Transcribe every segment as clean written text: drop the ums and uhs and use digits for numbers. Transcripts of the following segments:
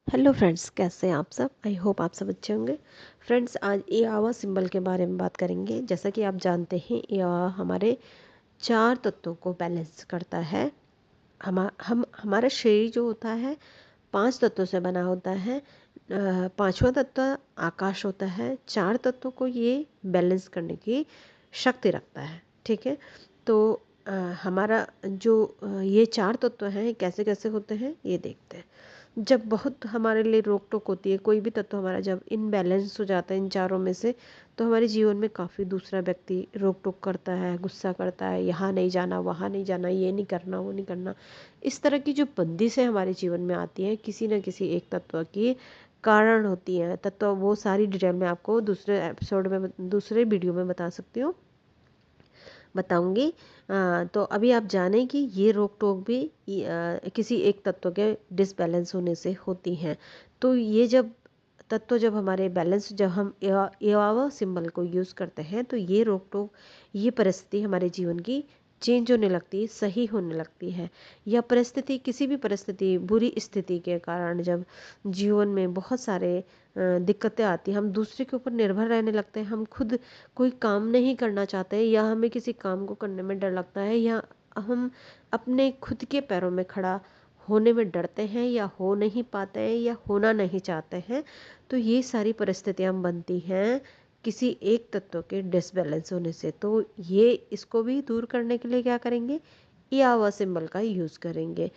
Hello friends, कैसे हैं आप सब। आई होप आप सब अच्छे होंगे। फ्रेंड्स, आज ए आवा सिंबल के बारे में बात करेंगे। जैसा कि आप जानते हैं, ए आवा हमारे चार तत्वों को बैलेंस करता है। हमारा शरीर जो होता है पांच तत्वों से बना होता है। पांचवा तत्व आकाश होता है। चार तत्वों को ये बैलेंस करने की शक्ति रखता है। ठीक है, तो हमारा जो ये चार तत्व हैं कैसे कैसे होते हैं ये देखते हैं। जब बहुत हमारे लिए रोक टोक होती है, कोई भी तत्व हमारा जब इनबैलेंस हो जाता है इन चारों में से, तो हमारे जीवन में काफ़ी दूसरा व्यक्ति रोक टोक करता है, गुस्सा करता है, यहाँ नहीं जाना, वहाँ नहीं जाना, ये नहीं करना, वो नहीं करना। इस तरह की जो बंदिशें हमारे जीवन में आती हैं किसी न किसी एक तत्व की कारण होती हैं। तत्व वो सारी डिटेल में आपको दूसरे एपिसोड में, दूसरे वीडियो में बता सकती हूँ, बताऊंगी। तो अभी आप जानें कि ये रोक टोक भी किसी एक तत्व के डिसबैलेंस होने से होती हैं। तो ये जब हमारे बैलेंस, जब हम एवा सिंबल को यूज़ करते हैं, तो ये रोक टोक, ये परिस्थिति हमारे जीवन की चेंज होने लगती है, सही होने लगती है। या परिस्थिति, किसी भी परिस्थिति, बुरी स्थिति के कारण जब जीवन में बहुत सारे दिक्कतें आती हैं, हम दूसरे के ऊपर निर्भर रहने लगते हैं, हम खुद कोई काम नहीं करना चाहते, या हमें किसी काम को करने में डर लगता है, या हम अपने खुद के पैरों में खड़ा होने में डरते हैं, या हो नहीं पाते हैं, या होना नहीं चाहते हैं, तो ये सारी परिस्थितियाँ बनती हैं किसी एक तत्व के डिसबैलेंस होने से। तो ये इसको भी दूर करने के लिए क्या करेंगे, ये आवा सिंबल का यूज़ करेंगे।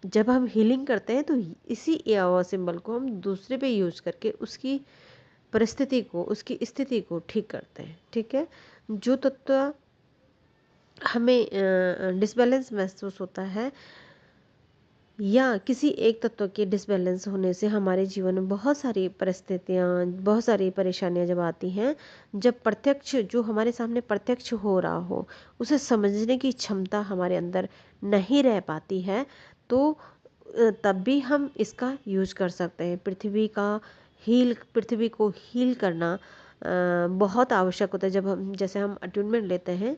जब हम हीलिंग करते हैं तो इसी ए आवा सिंबल को हम दूसरे पे यूज़ करके उसकी परिस्थिति को, उसकी स्थिति को ठीक करते हैं। ठीक है, जो तत्व हमें डिसबैलेंस महसूस होता है, या किसी एक तत्व के डिसबैलेंस होने से हमारे जीवन में बहुत सारी परिस्थितियाँ, बहुत सारी परेशानियाँ जब आती हैं, जब प्रत्यक्ष, जो हमारे सामने प्रत्यक्ष हो रहा हो, उसे समझने की क्षमता हमारे अंदर नहीं रह पाती है, तो तब भी हम इसका यूज कर सकते हैं। पृथ्वी को हील करना बहुत आवश्यक होता है। जब हम, जैसे हम अट्यूनमेंट लेते हैं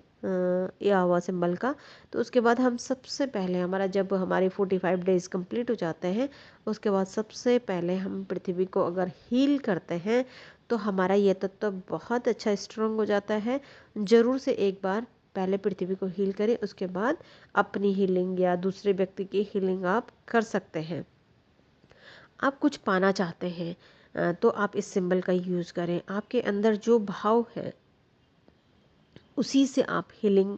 ये आवा सिंबल का, तो उसके बाद हम सबसे पहले, हमारा जब हमारे 45 डेज कंप्लीट हो जाते हैं, उसके बाद सबसे पहले हम पृथ्वी को अगर हील करते हैं, तो हमारा ये तत्व बहुत अच्छा स्ट्रांग हो जाता है। ज़रूर से एक बार पहले पृथ्वी को हील करें, उसके बाद अपनी हीलिंग या दूसरे व्यक्ति की हीलिंग आप कर सकते हैं। आप कुछ पाना चाहते हैं तो आप इस सिंबल का यूज़ करें। आपके अंदर जो भाव है उसी से आप हीलिंग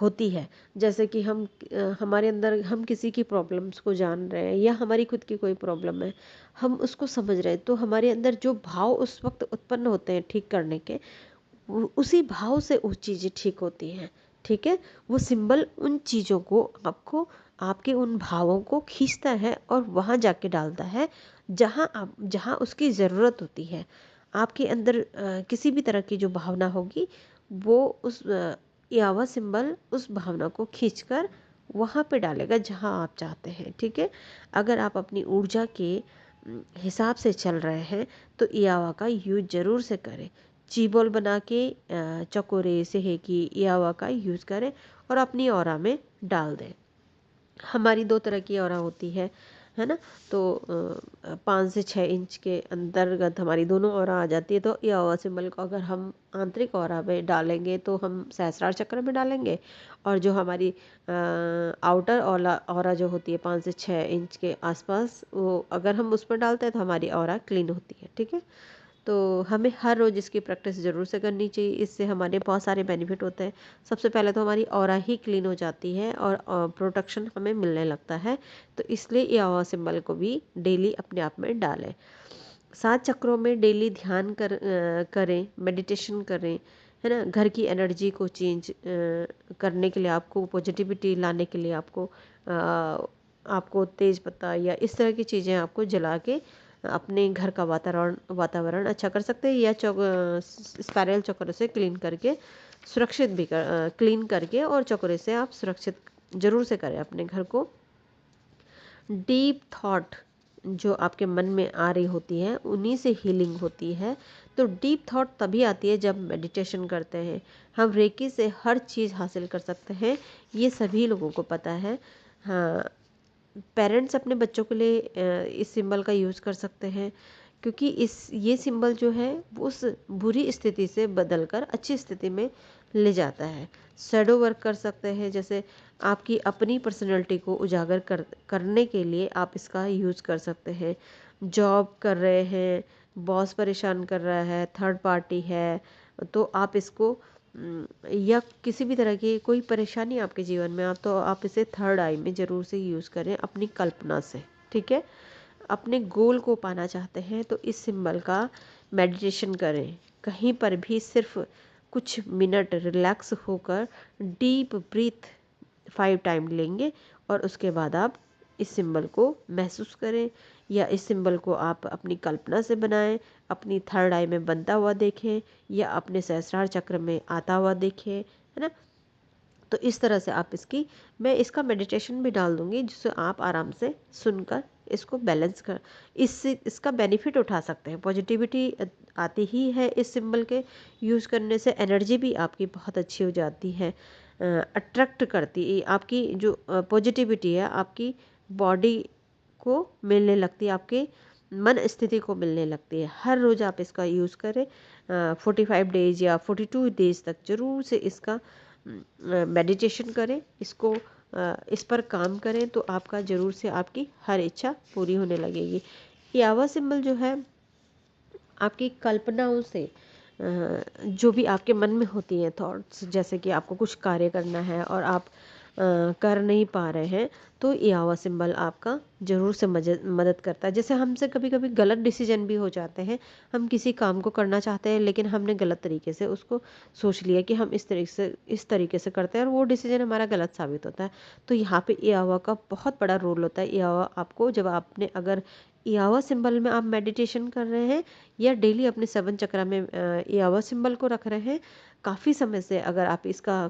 होती है। जैसे कि हमारे अंदर हम किसी की प्रॉब्लम्स को जान रहे हैं, या हमारी खुद की कोई प्रॉब्लम है, हम उसको समझ रहे हैं, तो हमारे अंदर जो भाव उस वक्त उत्पन्न होते हैं ठीक करने के, उसी भाव से वो चीज़ें ठीक होती हैं। ठीक है, वो सिंबल उन चीज़ों को, आपको, आपके उन भावों को खींचता है और वहाँ जाके डालता है जहाँ उसकी ज़रूरत होती है। आपके अंदर किसी भी तरह की जो भावना होगी, वो उस यावा सिंबल उस भावना को खींचकर वहाँ पे डालेगा जहाँ आप चाहते हैं। ठीक है, अगर आप अपनी ऊर्जा के हिसाब से चल रहे हैं, तो यावा का यूज ज़रूर से करें। चीबोल बना के चकोरे सेहेकी यावा का यूज़ करें और अपनी ऑरा में डाल दें। हमारी दो तरह की ऑरा होती है ना। तो 5 से 6 इंच के अंतर्गत हमारी दोनों ऑरा आ जाती है। तो ये ऑरा सिंबल को अगर हम आंतरिक ऑरा में डालेंगे तो हम सहस्रार चक्र में डालेंगे, और जो हमारी आउटर ऑरा जो होती है 5 से 6 इंच के आसपास, वो अगर हम उस पर डालते हैं तो हमारी ऑरा क्लीन होती है। ठीक है, तो हमें हर रोज़ इसकी प्रैक्टिस ज़रूर से करनी चाहिए। इससे हमारे बहुत सारे बेनिफिट होते हैं। सबसे पहले तो हमारी ऑरा ही क्लीन हो जाती है और प्रोटेक्शन हमें मिलने लगता है। तो इसलिए ये ऑरा सिंबल को भी डेली अपने आप में डालें। 7 चक्रों में डेली ध्यान करें, मेडिटेशन करें, है ना। घर की एनर्जी को चेंज करने के लिए, आपको पॉजिटिविटी लाने के लिए, आपको तेज पत्ता या इस तरह की चीज़ें आपको जला के अपने घर का वातावरण अच्छा कर सकते हैं। या स्पाइरल चक्र से क्लीन करके, सुरक्षित भी क्लीन करके और चक्रे से आप सुरक्षित जरूर से करें अपने घर को। डीप थॉट जो आपके मन में आ रही होती है, उन्हीं से हीलिंग होती है। तो डीप थॉट तभी आती है जब मेडिटेशन करते हैं। हम रेकी से हर चीज़ हासिल कर सकते हैं, ये सभी लोगों को पता है। हाँ, पेरेंट्स अपने बच्चों के लिए इस सिंबल का यूज़ कर सकते हैं, क्योंकि इस ये सिंबल जो है वो उस बुरी स्थिति से बदल कर अच्छी स्थिति में ले जाता है। शैडो वर्क कर सकते हैं, जैसे आपकी अपनी पर्सनैलिटी को उजागर करने के लिए आप इसका यूज़ कर सकते हैं। जॉब कर रहे हैं, बॉस परेशान कर रहा है, थर्ड पार्टी है, तो आप इसको या किसी भी तरह की कोई परेशानी आपके जीवन में तो आप इसे थर्ड आई में ज़रूर से यूज़ करें अपनी कल्पना से। ठीक है, अपने गोल को पाना चाहते हैं तो इस सिंबल का मेडिटेशन करें, कहीं पर भी सिर्फ कुछ मिनट रिलैक्स होकर डीप ब्रीथ 5 टाइम लेंगे और उसके बाद आप इस सिंबल को महसूस करें, या इस सिंबल को आप अपनी कल्पना से बनाएं, अपनी थर्ड आई में बनता हुआ देखें या अपने सहस्रार चक्र में आता हुआ देखें, है ना। तो इस तरह से आप मैं इसका मेडिटेशन भी डाल दूंगी, जिससे आप आराम से सुनकर इसको बैलेंस कर इसका बेनिफिट उठा सकते हैं। पॉजिटिविटी आती ही है इस सिंबल के यूज़ करने से, एनर्जी भी आपकी बहुत अच्छी हो जाती है, अट्रैक्ट करती है आपकी जो पॉजिटिविटी है आपकी बॉडी को मिलने लगती है, आपके मन स्थिति को मिलने लगती है। हर रोज़ आप इसका यूज़ करें, 45 डेज या 42 डेज तक ज़रूर से इसका मेडिटेशन करें, इसको इस पर काम करें, तो आपका ज़रूर से आपकी हर इच्छा पूरी होने लगेगी। ये आवा सिंबल जो है आपकी कल्पनाओं से जो भी आपके मन में होती हैं थॉट्स, जैसे कि आपको कुछ कार्य करना है और आप कर नहीं पा रहे हैं, तो ये आवा सिंबल आपका ज़रूर से मदद करता है। जैसे हमसे कभी कभी गलत डिसीजन भी हो जाते हैं, हम किसी काम को करना चाहते हैं लेकिन हमने गलत तरीके से उसको सोच लिया कि हम इस तरीके से करते हैं और वो डिसीजन हमारा गलत साबित होता है। तो यहाँ पे ये आवा का बहुत बड़ा रोल होता है। ये आवा आपको जब आपने अगर यावा सिंबल में आप मेडिटेशन कर रहे हैं या डेली अपने 7 चक्रा में यावा सिंबल को रख रहे हैं, काफ़ी समय से अगर आप इसका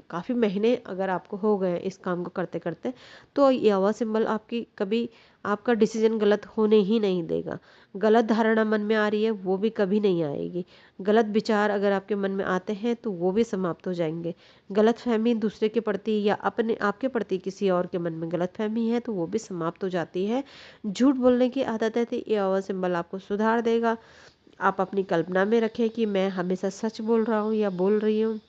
काफ़ी महीने अगर आपको हो गए इस काम को करते करते, तो यावा सिंबल आपकी कभी आपका डिसीजन गलत होने ही नहीं देगा। गलत धारणा मन में आ रही है वो भी कभी नहीं आएगी। गलत विचार अगर आपके मन में आते हैं तो वो भी समाप्त हो जाएंगे। गलत फहमी दूसरे के प्रति या अपने आपके प्रति किसी और के मन में गलत फहमी है तो वो भी समाप्त हो जाती है। झूठ बोलने की आदत है तो ये यावा सिंबल आपको सुधार देगा। आप अपनी कल्पना में रखें कि मैं हमेशा सच बोल रहा हूँ या बोल रही हूँ,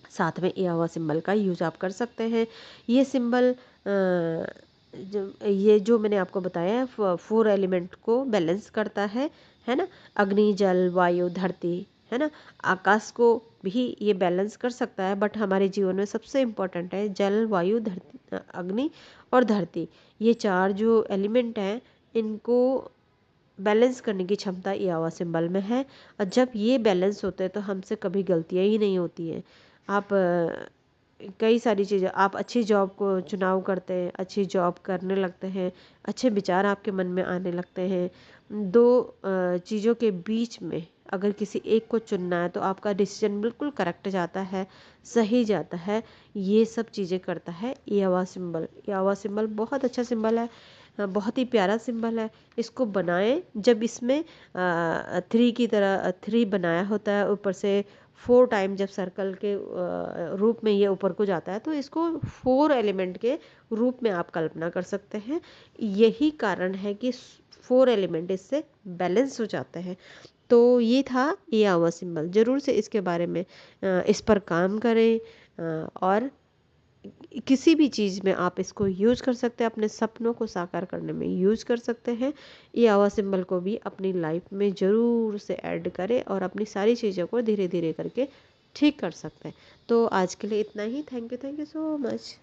साथ में ये आवा सिंबल का यूज आप कर सकते हैं। ये सिंबल जो मैंने आपको बताया है 4 एलिमेंट को बैलेंस करता है ना। अग्नि, जल, वायु, धरती, है ना। आकाश को भी ये बैलेंस कर सकता है, बट हमारे जीवन में सबसे इम्पोर्टेंट है जल, वायु, धरती, अग्नि और धरती। ये 4 जो एलिमेंट हैं इनको बैलेंस करने की क्षमता ये आवा सिंबल में है। और जब ये बैलेंस होते हैं तो हमसे कभी गलतियाँ ही नहीं होती हैं। आप कई सारी चीज़ें, आप अच्छी जॉब को चुनाव करते हैं, अच्छी जॉब करने लगते हैं, अच्छे विचार आपके मन में आने लगते हैं। दो चीज़ों के बीच में अगर किसी एक को चुनना है तो आपका डिसीजन बिल्कुल करेक्ट जाता है, सही जाता है। ये सब चीज़ें करता है ये आवा सिंबल। ये आवा सिंबल बहुत अच्छा सिंबल है, बहुत ही प्यारा सिंबल है। इसको बनाएं जब इसमें 3 की तरह 3 बनाया होता है, ऊपर से 4 टाइम जब सर्कल के रूप में ये ऊपर को जाता है, तो इसको 4 एलिमेंट के रूप में आप कल्पना कर सकते हैं। यही कारण है कि 4 एलिमेंट इससे बैलेंस हो जाते हैं। तो ये था ये आवा सिंबल। ज़रूर से इसके बारे में इस पर काम करें, और किसी भी चीज़ में आप इसको यूज़ कर सकते हैं, अपने सपनों को साकार करने में यूज़ कर सकते हैं। ये आवा सिंबल को भी अपनी लाइफ में ज़रूर से ऐड करें और अपनी सारी चीज़ों को धीरे धीरे करके ठीक कर सकते हैं। तो आज के लिए इतना ही। Thank you so much.